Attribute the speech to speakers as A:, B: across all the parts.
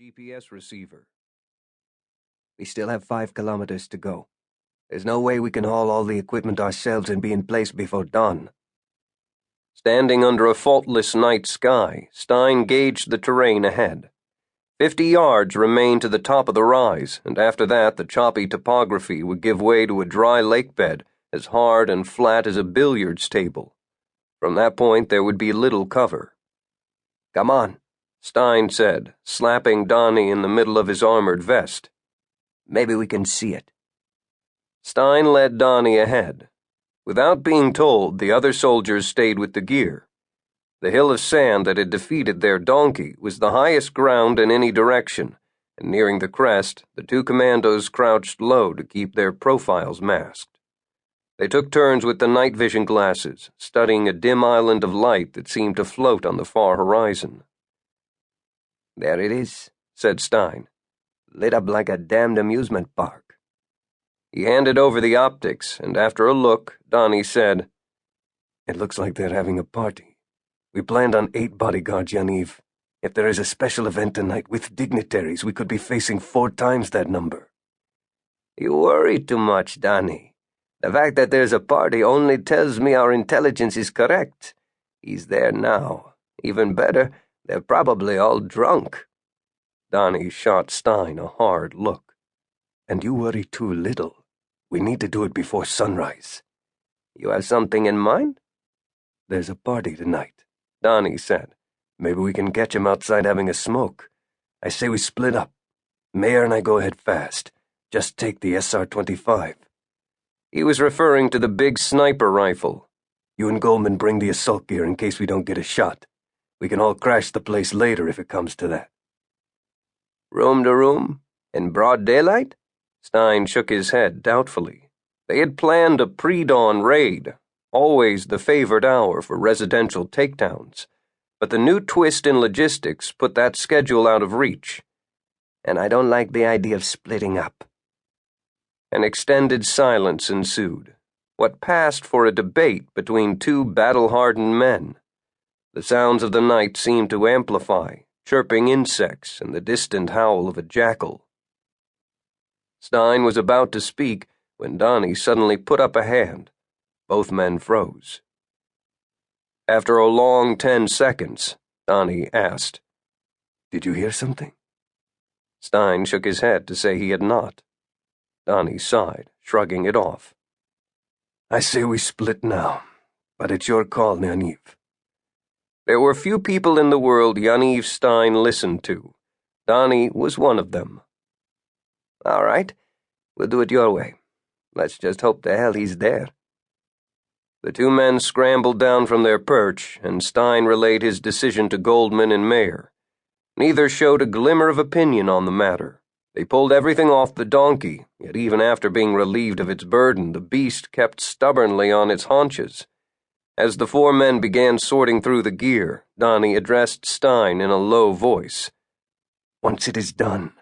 A: GPS receiver. We still have 5 kilometers to go. There's no way we can haul all the equipment ourselves and be in place before dawn. Standing under a faultless night sky, Stein gauged the terrain ahead. 50 yards remained to the top of the rise, and after that the choppy topography would give way to a dry lake bed as hard and flat as a billiards table. From that point there would be little cover. "Come on," Stein said, slapping Donnie in the middle of his armored vest. "Maybe we can see it." Stein led Donnie ahead. Without being told, the other soldiers stayed with the gear. The hill of sand that had defeated their donkey was the highest ground in any direction, and nearing the crest, the 2 commandos crouched low to keep their profiles masked. They took turns with the night vision glasses, studying a dim island of light that seemed to float on the far horizon. "There it is," said Stein, "lit up like a damned amusement park." He handed over the optics, and after a look, Donnie said, "It looks like they're having a party. We planned on 8 bodyguards, Yaniv. If there is a special event tonight with dignitaries, we could be facing 4 times that number." "You worry too much, Donnie. The fact that there's a party only tells me our intelligence is correct. He's there now. Even better, they're probably all drunk." Donnie shot Stein a hard look. "And you worry too little. We need to do it before sunrise." "You have something in mind?" "There's a party tonight," Donnie said. "Maybe we can catch him outside having a smoke. I say we split up. Mayor and I go ahead fast. Just take the SR-25. He was referring to the big sniper rifle. "You and Goldman bring the assault gear in case we don't get a shot. We can all crash the place later if it comes to that." "Room to room? In broad daylight?" Stein shook his head doubtfully. They had planned a pre-dawn raid, always the favored hour for residential takedowns, but the new twist in logistics put that schedule out of reach. "And I don't like the idea of splitting up." An extended silence ensued, what passed for a debate between 2 battle-hardened men. The sounds of the night seemed to amplify, chirping insects and the distant howl of a jackal. Stein was about to speak when Donnie suddenly put up a hand. Both men froze. After a long 10 seconds, Donnie asked, "Did you hear something?" Stein shook his head to say he had not. Donnie sighed, shrugging it off. "I say we split now, but it's your call, Yaniv." There were few people in the world Yaniv Stein listened to. Donnie was one of them. "All right, we'll do it your way. Let's just hope the hell he's there." The 2 men scrambled down from their perch, and Stein relayed his decision to Goldman and Mayer. Neither showed a glimmer of opinion on the matter. They pulled everything off the donkey, yet even after being relieved of its burden, the beast kept stubbornly on its haunches. As the 4 men began sorting through the gear, Donnie addressed Stein in a low voice. "Once it is done,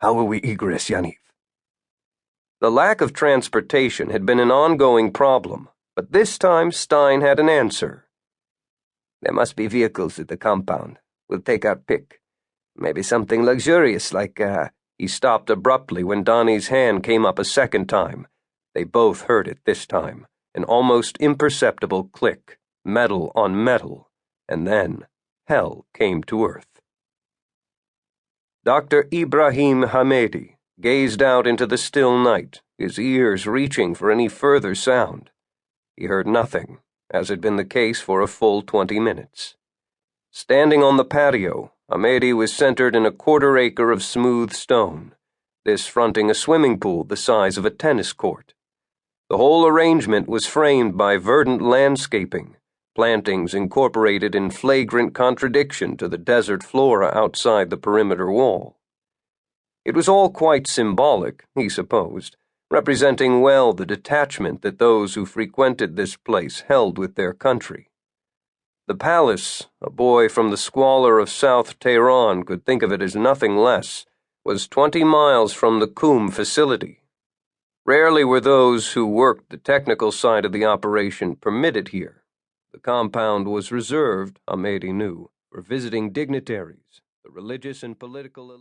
A: how will we egress, Yaniv?" The lack of transportation had been an ongoing problem, but this time Stein had an answer. "There must be vehicles at the compound. We'll take our pick. Maybe something luxurious like, He stopped abruptly when Donnie's hand came up a second time. They both heard it this time, an almost imperceptible click, metal on metal, and then hell came to earth. Dr. Ibrahim Hamedi gazed out into the still night, his ears reaching for any further sound. He heard nothing, as had been the case for a full 20 minutes. Standing on the patio, Hamedi was centered in a 1/4 acre of smooth stone, this fronting a swimming pool the size of a tennis court. The whole arrangement was framed by verdant landscaping, plantings incorporated in flagrant contradiction to the desert flora outside the perimeter wall. It was all quite symbolic, he supposed, representing well the detachment that those who frequented this place held with their country. The palace, a boy from the squalor of South Tehran could think of it as nothing less, was 20 miles from the Qum facility. Rarely were those who worked the technical side of the operation permitted here. The compound was reserved, Hamedi knew, for visiting dignitaries, the religious and political